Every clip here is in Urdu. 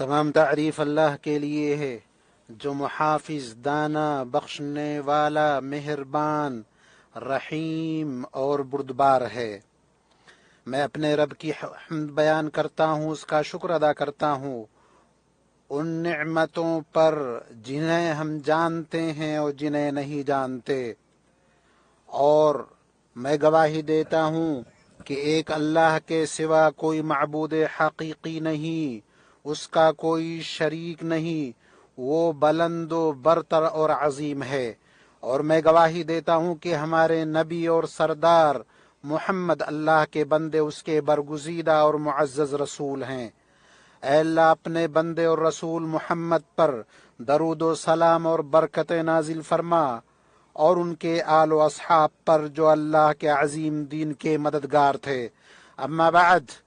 تمام تعریف اللہ کے لیے ہے جو محافظ، دانا، بخشنے والا، مہربان، رحیم اور بردبار ہے۔ میں اپنے رب کی حمد بیان کرتا ہوں، اس کا شکر ادا کرتا ہوں ان نعمتوں پر جنہیں ہم جانتے ہیں اور جنہیں نہیں جانتے، اور میں گواہی دیتا ہوں کہ ایک اللہ کے سوا کوئی معبود حقیقی نہیں، اس کا کوئی شریک نہیں، وہ بلند و برتر اور عظیم ہے۔ اور میں گواہی دیتا ہوں کہ ہمارے نبی اور سردار محمد اللہ کے بندے، اس کے برگزیدہ اور معزز رسول ہیں۔ اے اللہ اپنے بندے اور رسول محمد پر درود و سلام اور برکت نازل فرما، اور ان کے آل و اصحاب پر جو اللہ کے عظیم دین کے مددگار تھے۔ اما بعد،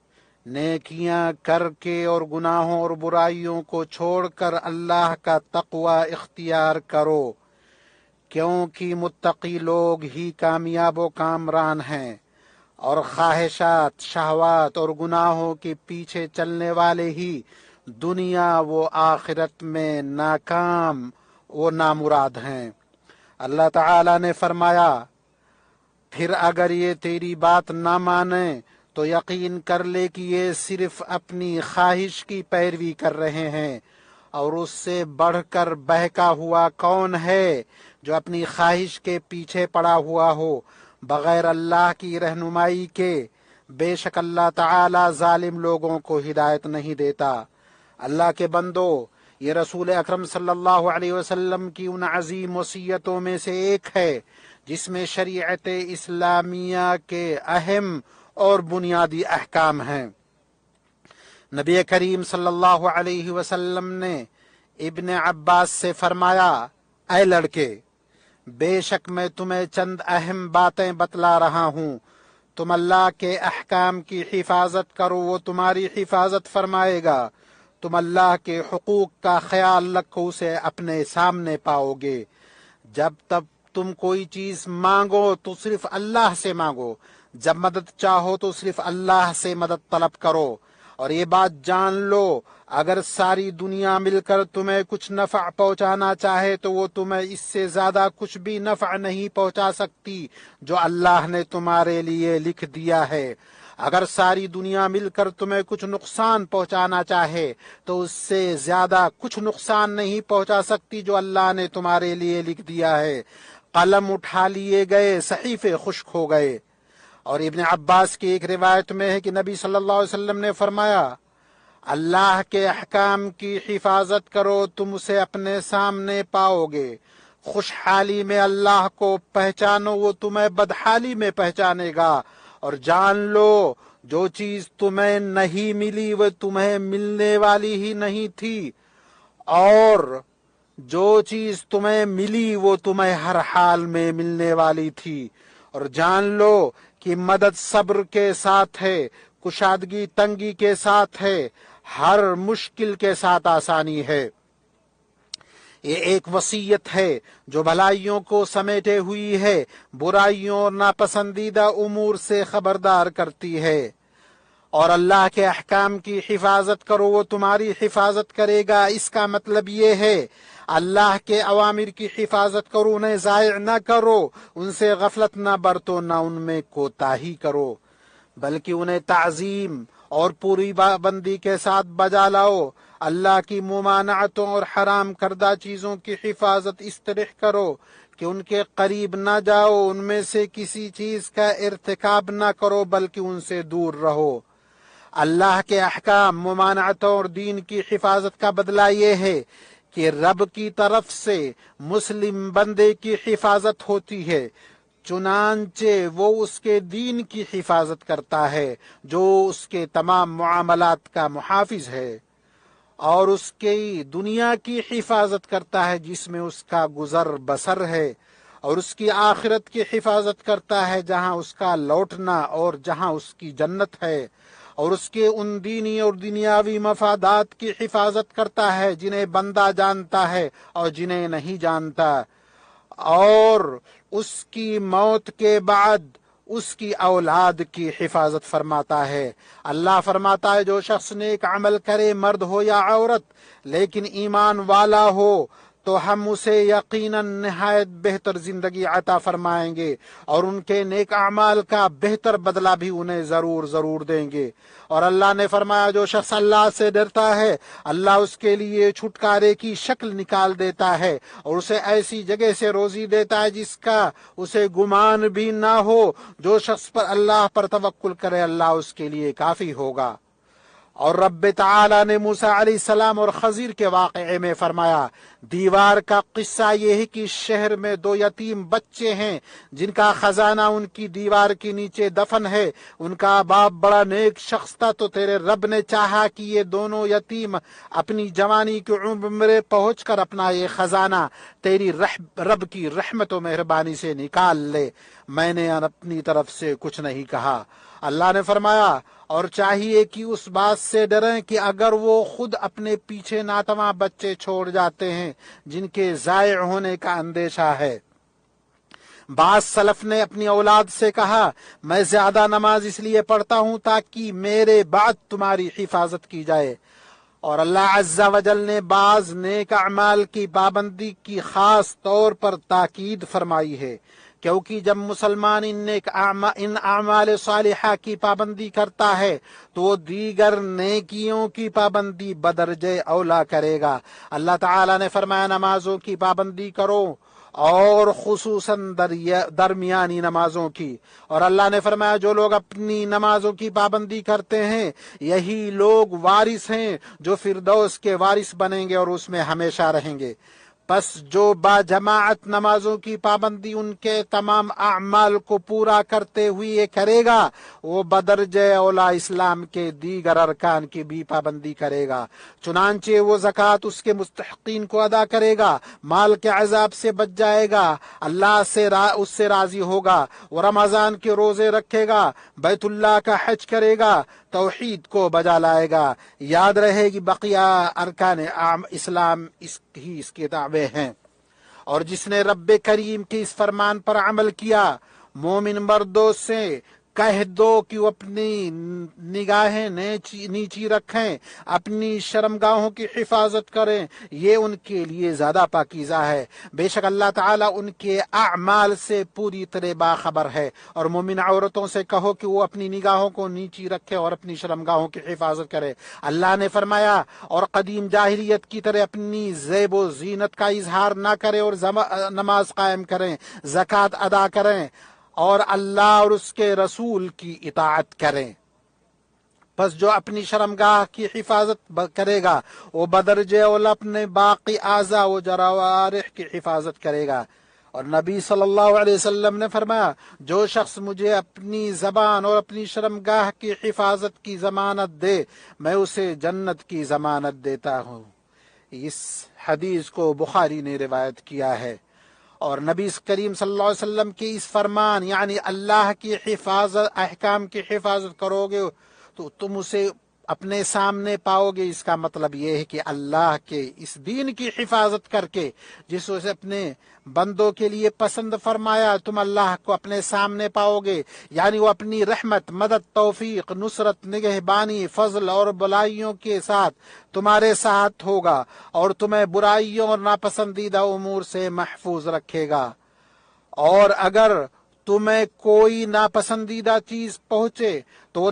نیکیاں کر کے اور گناہوں اور برائیوں کو چھوڑ کر اللہ کا تقوی اختیار کرو، کیونکہ متقی لوگ ہی کامیاب و کامران ہیں، اور خواہشات، شہوات اور گناہوں کے پیچھے چلنے والے ہی دنیا و آخرت میں ناکام و نامراد ہیں۔ اللہ تعالی نے فرمایا، پھر اگر یہ تیری بات نہ مانے تو یقین کر لے کہ یہ صرف اپنی خواہش کی پیروی کر رہے ہیں، اور اس سے بڑھ کر بہکا ہوا کون ہے جو اپنی خواہش کے پیچھے پڑا ہوا ہو بغیر اللہ کی رہنمائی کے۔ بے شک اللہ تعالی ظالم لوگوں کو ہدایت نہیں دیتا۔ اللہ کے بندو، یہ رسول اکرم صلی اللہ علیہ وسلم کی ان عظیم وصیتوں میں سے ایک ہے جس میں شریعت اسلامیہ کے اہم اور بنیادی احکام ہیں۔ نبی کریم صلی اللہ علیہ وسلم نے ابن عباس سے فرمایا، اے لڑکے، بے شک میں تمہیں چند اہم باتیں بتلا رہا ہوں، تم اللہ کے احکام کی حفاظت کرو، وہ تمہاری حفاظت فرمائے گا۔ تم اللہ کے حقوق کا خیال رکھو، اسے اپنے سامنے پاؤ گے۔ جب تب تم کوئی چیز مانگو تو صرف اللہ سے مانگو، جب مدد چاہو تو صرف اللہ سے مدد طلب کرو، اور یہ بات جان لو، اگر ساری دنیا مل کر تمہیں کچھ نفع پہنچانا چاہے تو وہ تمہیں اس سے زیادہ کچھ بھی نفع نہیں پہنچا سکتی جو اللہ نے تمہارے لیے لکھ دیا ہے۔ اگر ساری دنیا مل کر تمہیں کچھ نقصان پہنچانا چاہے تو اس سے زیادہ کچھ نقصان نہیں پہنچا سکتی جو اللہ نے تمہارے لیے لکھ دیا ہے۔ قلم اٹھا لیے گئے، صحیفے خشک ہو گئے۔ اور ابن عباس کی ایک روایت میں ہے کہ نبی صلی اللہ علیہ وسلم نے فرمایا، اللہ کے احکام کی حفاظت کرو، تم اسے اپنے سامنے پاؤ گے۔ خوشحالی میں اللہ کو پہچانو، وہ تمہیں بدحالی میں پہچانے گا، اور جان لو جو چیز تمہیں نہیں ملی وہ تمہیں ملنے والی ہی نہیں تھی، اور جو چیز تمہیں ملی وہ تمہیں ہر حال میں ملنے والی تھی۔ اور جان لو کہ مدد صبر کے ساتھ ہے، کشادگی تنگی کے ساتھ ہے، ہر مشکل کے ساتھ آسانی ہے۔ یہ ایک وصیت ہے جو بھلائیوں کو سمیٹے ہوئی ہے، برائیوں اور ناپسندیدہ امور سے خبردار کرتی ہے۔ اور اللہ کے احکام کی حفاظت کرو، وہ تمہاری حفاظت کرے گا۔ اس کا مطلب یہ ہے اللہ کے اوامر کی حفاظت کرو، انہیں ضائع نہ کرو، ان سے غفلت نہ برتو، نہ ان میں کوتاہی کرو، بلکہ انہیں تعظیم اور پوری پابندی کے ساتھ بجا لاؤ۔ اللہ کی ممانعتوں اور حرام کردہ چیزوں کی حفاظت اس طرح کرو کہ ان کے قریب نہ جاؤ، ان میں سے کسی چیز کا ارتکاب نہ کرو بلکہ ان سے دور رہو۔ اللہ کے احکام، ممانعتوں اور دین کی حفاظت کا بدلہ یہ ہے کہ رب کی طرف سے مسلم بندے کی حفاظت ہوتی ہے، چنانچہ وہ اس کے دین کی حفاظت کرتا ہے جو اس کے تمام معاملات کا محافظ ہے، اور اس کی دنیا کی حفاظت کرتا ہے جس میں اس کا گزر بسر ہے، اور اس کی آخرت کی حفاظت کرتا ہے جہاں اس کا لوٹنا اور جہاں اس کی جنت ہے، اور اس کے ان دینی اور دنیاوی مفادات کی حفاظت کرتا ہے جنہیں بندہ جانتا ہے اور جنہیں نہیں جانتا، اور اس کی موت کے بعد اس کی اولاد کی حفاظت فرماتا ہے۔ اللہ فرماتا ہے جو شخص نیک عمل کرے مرد ہو یا عورت لیکن ایمان والا ہو تو ہم اسے یقیناً نہایت بہتر زندگی عطا فرمائیں گے اور ان کے نیک اعمال کا بہتر بدلہ بھی انہیں ضرور دیں گے۔ اور اللہ نے فرمایا جو شخص اللہ سے ڈرتا ہے اللہ اس کے لیے چھٹکارے کی شکل نکال دیتا ہے اور اسے ایسی جگہ سے روزی دیتا ہے جس کا اسے گمان بھی نہ ہو۔ جو شخص پر اللہ پر توکل کرے اللہ اس کے لیے کافی ہوگا۔ اور رب تعالی نے موسیٰ علیہ السلام اور خضر کے واقعے میں فرمایا، دیوار کا قصہ یہ ہے کہ شہر میں 2 یتیم بچے ہیں جن کا خزانہ ان کی دیوار کے نیچے دفن ہے۔ ان کا باپ بڑا نیک شخص تھا تو تیرے رب نے چاہا کہ یہ دونوں یتیم اپنی جوانی کی عمر پہنچ کر اپنا یہ خزانہ تیری رب کی رحمت و مہربانی سے نکال لے، میں نے اپنی طرف سے کچھ نہیں کہا۔ اللہ نے فرمایا اور چاہیے کہ اس بات سے ڈریں کہ اگر وہ خود اپنے پیچھے ناتواں بچے چھوڑ جاتے ہیں جن کے ضائع ہونے کا اندیشہ ہے۔ بعض سلف نے اپنی اولاد سے کہا، میں زیادہ نماز اس لیے پڑھتا ہوں تاکہ میرے بعد تمہاری حفاظت کی جائے۔ اور اللہ عز و جل نے بعض نیک اعمال کی پابندی کی خاص طور پر تاکید فرمائی ہے، کیونکہ جب مسلمان ان اعمال صالحہ کی پابندی کرتا ہے تو وہ دیگر نیکیوں کی پابندی بدرجہ اولا کرے گا۔ اللہ تعالی نے فرمایا نمازوں کی پابندی کرو اور خصوصاً درمیانی نمازوں کی، اور اللہ نے فرمایا جو لوگ اپنی نمازوں کی پابندی کرتے ہیں یہی لوگ وارث ہیں جو فردوس کے وارث بنیں گے اور اس میں ہمیشہ رہیں گے۔ پس جو با جماعت نمازوں کی پابندی ان کے تمام اعمال کو پورا کرتے ہوئے کرے گا وہ بدرجہ اولا اسلام کے دیگر ارکان کی بھی پابندی کرے گا، چنانچہ وہ زکوٰۃ اس کے مستحقین کو ادا کرے گا، مال کے عذاب سے بچ جائے گا، اللہ سے اس سے راضی ہوگا، وہ رمضان کے روزے رکھے گا، بیت اللہ کا حج کرے گا، توحید کو بجا لائے گا۔ یاد رہے کہ بقیہ ارکان اسلام اس کے تابع ہیں۔ اور جس نے رب کریم کے اس فرمان پر عمل کیا مومن مردوں سے کہہ دو کہ وہ اپنی نگاہیں نیچی رکھیں، اپنی شرمگاہوں کی حفاظت کریں، یہ ان کے لیے زیادہ پاکیزہ ہے۔ بے شک اللہ تعالیٰ ان کے اعمال سے پوری طرح باخبر ہے۔ اور مومن عورتوں سے کہو کہ وہ اپنی نگاہوں کو نیچی رکھے اور اپنی شرمگاہوں کی حفاظت کرے۔ اللہ نے فرمایا اور قدیم جاہلیت کی طرح اپنی زیب و زینت کا اظہار نہ کریں اور نماز قائم کریں، زکوٰۃ ادا کریں اور اللہ اور اس کے رسول کی اطاعت کریں۔ پس جو اپنی شرمگاہ کی حفاظت کرے گا وہ بدرجہ اولا اپنے باقی اعضاء و جوارح کی حفاظت کرے گا۔ اور نبی صلی اللہ علیہ وسلم نے فرمایا جو شخص مجھے اپنی زبان اور اپنی شرمگاہ کی حفاظت کی ضمانت دے میں اسے جنت کی ضمانت دیتا ہوں۔ اس حدیث کو بخاری نے روایت کیا ہے۔ اور نبی کریم صلی اللہ علیہ وسلم کے اس فرمان یعنی اللہ کی حفاظت احکام کی حفاظت کرو گے تو تم اسے اپنے سامنے پاؤ گے، اس کا مطلب یہ ہے کہ اللہ کے اس دین کی حفاظت کر کے جس اسے اپنے بندوں کے لیے پسند فرمایا تم اللہ کو اپنے سامنے پاؤ گے، یعنی وہ اپنی رحمت، مدد، توفیق، نصرت، نگہبانی، فضل اور بلائیوں کے ساتھ تمہارے ساتھ ہوگا اور تمہیں برائیوں اور ناپسندیدہ امور سے محفوظ رکھے گا۔ اور اگر تمہیں کوئی ناپسندیدہ چیز پہنچے تو وہ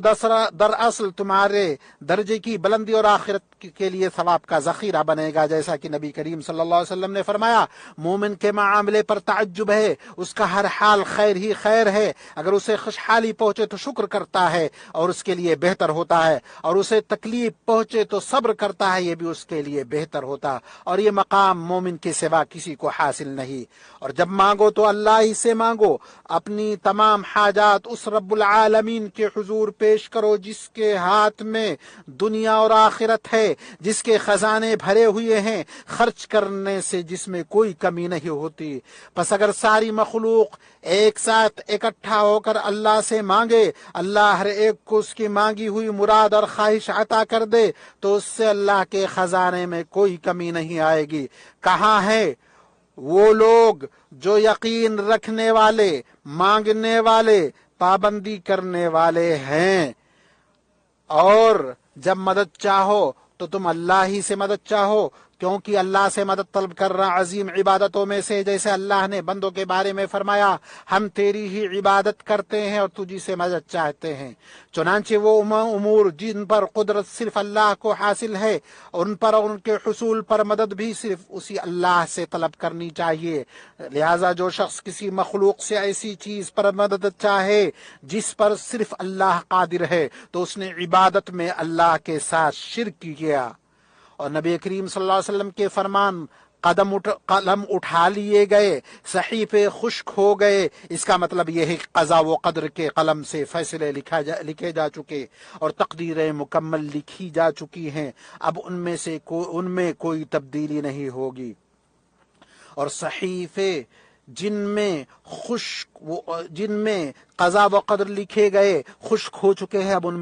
دراصل تمہارے درجے کی بلندی اور آخرت کے لیے ثواب کا ذخیرہ بنے گا، جیسا کہ نبی کریم صلی اللہ علیہ وسلم نے فرمایا مومن کے معاملے پر تعجب ہے، اس کا ہر حال خیر ہی خیر ہے، اگر اسے خوشحالی پہنچے تو شکر کرتا ہے اور اس کے لیے بہتر ہوتا ہے، اور اسے تکلیف پہنچے تو صبر کرتا ہے، یہ بھی اس کے لیے بہتر ہوتا، اور یہ مقام مومن کے سوا کسی کو حاصل نہیں۔ اور جب مانگو تو اللہ ہی سے مانگو، اپنی تمام حاجات اس رب العالمین کے حضور پیش کرو جس کے ہاتھ میں دنیا اور آخرت ہے، جس کے خزانے بھرے ہوئے ہیں، خرچ کرنے سے جس میں کوئی کمی نہیں ہوتی۔ پس اگر ساری مخلوق ایک ساتھ اکٹھا ہو کر اللہ سے مانگے، اللہ ہر ایک کو اس کی مانگی ہوئی مراد اور خواہش عطا کر دے تو اس سے اللہ کے خزانے میں کوئی کمی نہیں آئے گی۔ کہاں ہے وہ لوگ جو یقین رکھنے والے، مانگنے والے، پابندی کرنے والے ہیں، اور جب مدد چاہو تو تم اللہ ہی سے مدد چاہو، کیونکہ اللہ سے مدد طلب کرنا عظیم عبادتوں میں سے، جیسے اللہ نے بندوں کے بارے میں فرمایا ہم تیری ہی عبادت کرتے ہیں اور تجھی سے مدد چاہتے ہیں۔ چنانچہ وہ امور جن پر قدرت صرف اللہ کو حاصل ہے، ان پر اور ان کے حصول پر مدد بھی صرف اسی اللہ سے طلب کرنی چاہیے۔ لہذا جو شخص کسی مخلوق سے ایسی چیز پر مدد چاہے جس پر صرف اللہ قادر ہے تو اس نے عبادت میں اللہ کے ساتھ شرک کیا، اور نبی کریم صلی اللہ علیہ وسلم کے فرمان قلم اٹھا لیے گئے، صحیفے خشک ہو گئے۔ اس کا مطلب یہ ہے کہ قضا و قدر کے قلم سے فیصلے لکھے جا چکے اور تقدیریں مکمل لکھی جا چکی ہیں، اب ان میں کوئی تبدیلی نہیں ہوگی۔ اور صحیفے جن میں قضا و قدر لکھے گئے خشک ہو چکے ہیں، اب ان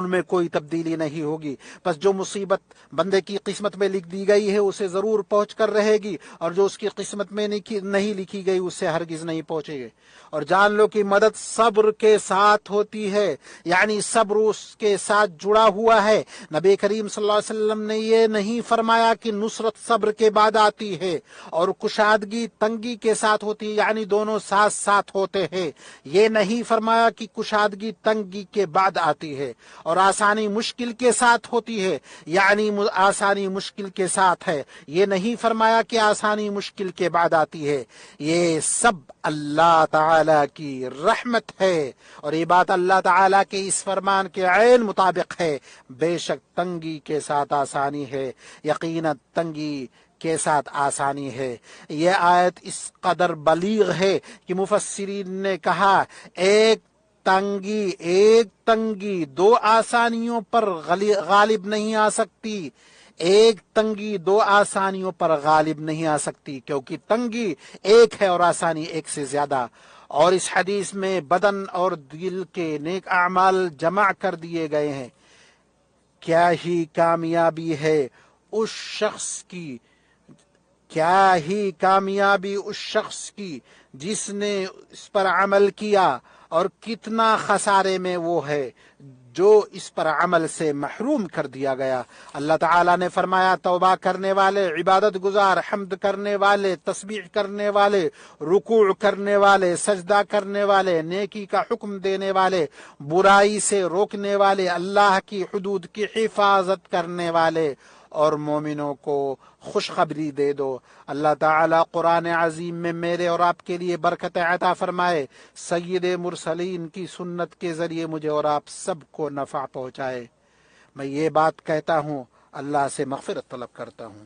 میں کوئی تبدیلی نہیں ہوگی۔ بس جو مصیبت بندے کی قسمت میں لکھ دی گئی ہے اسے ضرور پہنچ کر رہے گی، اور جو اس کی قسمت میں نہیں لکھی گئی اس سے ہرگز نہیں پہنچے گی۔ اور جان لو کہ مدد صبر کے ساتھ ہوتی ہے، یعنی صبر اس کے ساتھ جڑا ہوا ہے۔ نبی کریم صلی اللہ علیہ وسلم نے یہ نہیں فرمایا کہ نصرت صبر کے بعد آتی ہے اور کشادگی تنگی کے ساتھ ہوتی ہے، یعنی دونوں ساتھ ساتھ ہوتے ہیں۔ یہ نہیں فرمایا کہ کشادگی تنگی کے بعد آتی ہے، اور آسانی مشکل کے ساتھ ہوتی ہے، یعنی آسانی مشکل کے ساتھ ہے۔ یہ نہیں فرمایا کہ آسانی مشکل کے بعد آتی ہے۔ یہ سب اللہ تعالی کی رحمت ہے، اور یہ بات اللہ تعالی کے اس فرمان کے عین مطابق ہے۔ بے شک تنگی کے ساتھ آسانی ہے، یقیناً تنگی کے ساتھ آسانی ہے۔ یہ آیت اس قدر بلیغ ہے کہ مفسرین نے کہا ایک تنگی دو آسانیوں پر غالب نہیں آ سکتی، ایک تنگی دو آسانیوں پر غالب نہیں آ سکتی، کیونکہ تنگی ایک ہے اور آسانی ایک سے زیادہ۔ اور اس حدیث میں بدن اور دل کے نیک اعمال جمع کر دیے گئے ہیں۔ کیا ہی کامیابی اس شخص کی جس نے اس پر عمل کیا، اور کتنا خسارے میں وہ ہے جو اس پر عمل سے محروم کر دیا گیا۔ اللہ تعالیٰ نے فرمایا توبہ کرنے والے، عبادت گزار، حمد کرنے والے، تسبیح کرنے والے، رکوع کرنے والے، سجدہ کرنے والے، نیکی کا حکم دینے والے، برائی سے روکنے والے، اللہ کی حدود کی حفاظت کرنے والے، اور مومنوں کو خوشخبری دے دو۔ اللہ تعالیٰ قرآن عظیم میں میرے اور آپ کے لیے برکت عطا فرمائے، سید مرسلین کی سنت کے ذریعے مجھے اور آپ سب کو نفع پہنچائے۔ میں یہ بات کہتا ہوں، اللہ سے مغفرت طلب کرتا ہوں۔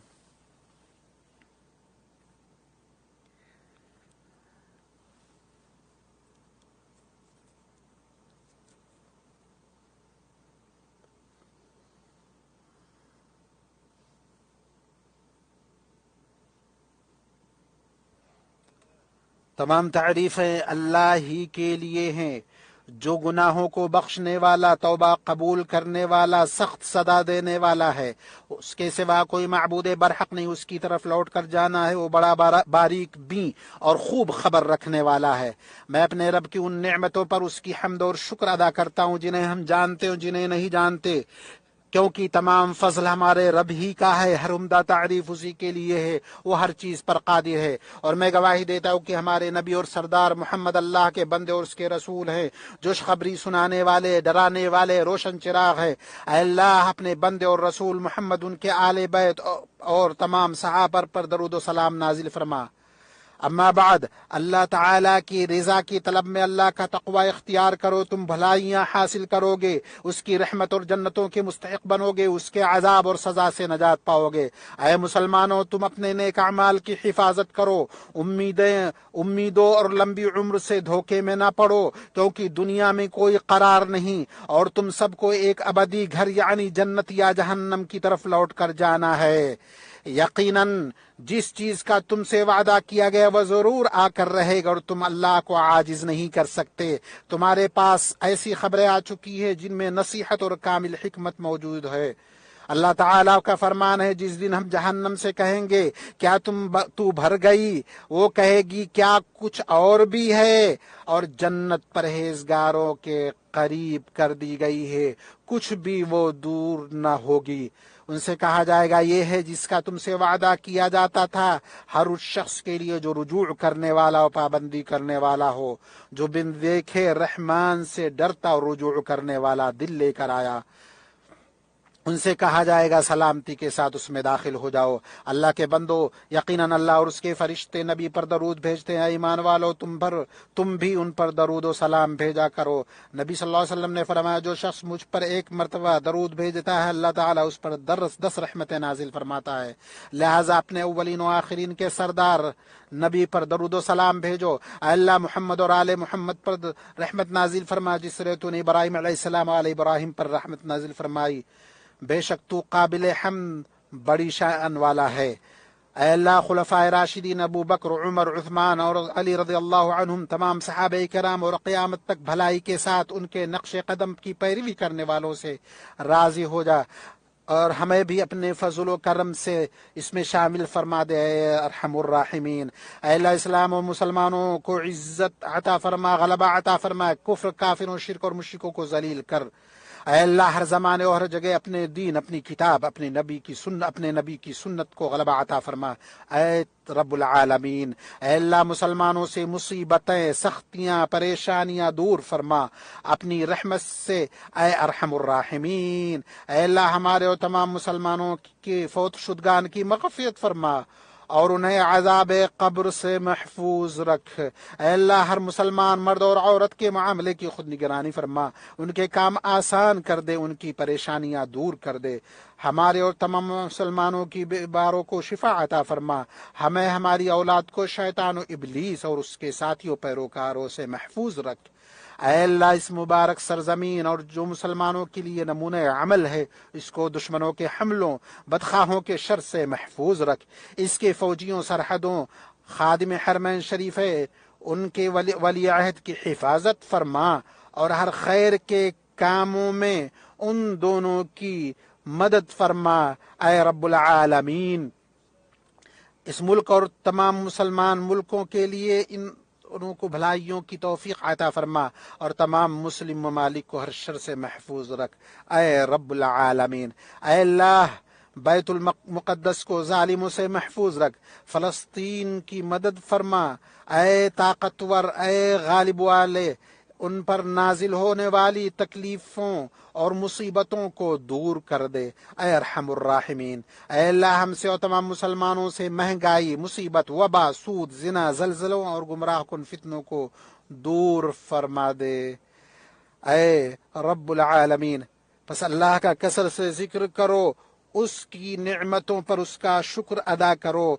تمام تعریفیں اللہ ہی کے لیے ہیں، جو گناہوں کو بخشنے والا، توبہ قبول کرنے والا، سخت سزا دینے والا ہے۔ اس کے سوا کوئی معبود برحق نہیں، اس کی طرف لوٹ کر جانا ہے۔ وہ بڑا باریک بین اور خوب خبر رکھنے والا ہے۔ میں اپنے رب کی ان نعمتوں پر اس کی حمد اور شکر ادا کرتا ہوں جنہیں ہم جانتے اور جنہیں نہیں جانتے، کیونکہ تمام فضل ہمارے رب ہی کا ہے، ہر عمدہ تعریف اسی کے لیے ہے، وہ ہر چیز پر قادر ہے۔ اور میں گواہی دیتا ہوں کہ ہمارے نبی اور سردار محمد اللہ کے بندے اور اس کے رسول ہیں، جو خبری سنانے والے، ڈرانے والے، روشن چراغ ہے۔ اے اللہ اپنے بندے اور رسول محمد، ان کے آل بیت اور تمام صحابہ پر درود و سلام نازل فرما۔ اما بعد، اللہ تعالیٰ کی رضا کی طلب میں اللہ کا تقوی اختیار کرو، تم بھلائیاں حاصل کرو گے، اس کی رحمت اور جنتوں کے مستحق بنو گے، اس کے عذاب اور سزا سے نجات پاؤ گے۔ اے مسلمانوں، تم اپنے نیک اعمال کی حفاظت کرو، امیدوں اور لمبی عمر سے دھوکے میں نہ پڑو، کیونکہ دنیا میں کوئی قرار نہیں، اور تم سب کو ایک ابدی گھر یعنی جنت یا جہنم کی طرف لوٹ کر جانا ہے۔ یقیناً جس چیز کا تم سے وعدہ کیا گیا وہ ضرور آ کر رہے گا، اور تم اللہ کو عاجز نہیں کر سکتے۔ تمہارے پاس ایسی خبریں آ چکی ہیں جن میں نصیحت اور کامل حکمت موجود ہے۔ اللہ تعالیٰ کا فرمان ہے جس دن ہم جہنم سے کہیں گے کیا تو بھر گئی، وہ کہے گی کیا کچھ اور بھی ہے، اور جنت پرہیزگاروں کے قریب کر دی گئی ہے، کچھ بھی وہ دور نہ ہوگی۔ ان سے کہا جائے گا یہ ہے جس کا تم سے وعدہ کیا جاتا تھا ہر اس شخص کے لیے جو رجوع کرنے والا اور پابندی کرنے والا ہو، جو بن دیکھے رحمان سے ڈرتا اور رجوع کرنے والا دل لے کر آیا۔ ان سے کہا جائے گا سلامتی کے ساتھ اس میں داخل ہو جاؤ۔ اللہ کے بندو، یقیناً اللہ اور اس کے فرشتے نبی پر درود بھیجتے ہیں، ایمان والو تم بھی ان پر درود و سلام بھیجا کرو۔ نبی صلی اللہ علیہ وسلم نے فرمایا جو شخص مجھ پر ایک مرتبہ درود بھیجتا ہے اللہ تعالیٰ اس پر 10 رحمتیں نازل فرماتا ہے۔ لہٰذا اپنے اولین و آخرین کے سردار نبی پر درود و سلام بھیجو۔ اے اللہ محمد اور آل محمد پر رحمت نازل فرما جس طرح تو نے ابراہیم علیہ السلام آل ابراہیم پر رحمت نازل فرمائی، بے شک تو قابل حمد بڑی شان والا ہے۔ اے اللہ خلفائے راشدین ابو بکر، عمر، عثمان اور علی رضی اللہ عنہم، تمام صحابہ کرام اور قیامت تک بھلائی کے ساتھ ان کے نقش قدم کی پیروی کرنے والوں سے راضی ہو جا، اور ہمیں بھی اپنے فضل و کرم سے اس میں شامل فرما دے اے ارحم الراحمین۔ اے اللہ اسلام و مسلمانوں کو عزت عطا فرما، غلبہ عطا فرما، کفر، کافروں، شرک اور مشرکوں کو ذلیل کر۔ اے اللہ ہر زمانے اور ہر جگہ اپنے دین، اپنی کتاب، اپنے نبی کی سنت کو غلبہ عطا فرما اے رب العالمین۔ اے اللہ مسلمانوں سے مصیبتیں، سختیاں، پریشانیاں دور فرما اپنی رحمت سے اے ارحم الراحمین۔ اے اللہ ہمارے اور تمام مسلمانوں کے فوت شدگان کی مغفرت فرما اور انہیں عذاب قبر سے محفوظ رکھ۔ اے اللہ ہر مسلمان مرد اور عورت کے معاملے کی خود نگرانی فرما، ان کے کام آسان کر دے، ان کی پریشانیاں دور کر دے۔ ہمارے اور تمام مسلمانوں کی بیماروں کو شفا عطا فرما، ہمیں، ہماری اولاد کو شیطان و ابلیس اور اس کے ساتھیوں پیروکاروں سے محفوظ رکھ۔ اے اللہ اس مبارک سرزمین اور جو مسلمانوں کے لیے نمونہ عمل ہے اس کو دشمنوں کے حملوں، بدخواہوں کے شر سے محفوظ رکھ۔ اس کے فوجیوں، سرحدوں، خادم حرمین شریف ہے ان کے ولی عہد کی حفاظت فرما، اور ہر خیر کے کاموں میں ان دونوں کی مدد فرما اے رب العالمین۔ اس ملک اور تمام مسلمان ملکوں کے لیے انہوں کو بھلائیوں کی توفیق عطا فرما، اور تمام مسلم ممالک کو ہر شر سے محفوظ رکھ اے رب العالمین۔ اے اللہ بیت المقدس کو ظالموں سے محفوظ رکھ، فلسطین کی مدد فرما اے طاقتور، اے غالب والے، ان پر نازل ہونے والی تکلیفوں اور مصیبتوں کو دور کر دے اے ارحم الراحمین۔ اے اللہ ہم سے اور تمام مسلمانوں سے مہنگائی، مصیبت، وبا، سود، زنا، زلزلوں اور گمراہ کن فتنوں کو دور فرما دے اے رب العالمین۔ پس اللہ کا کثرت سے ذکر کرو، اس کی نعمتوں پر اس کا شکر ادا کرو،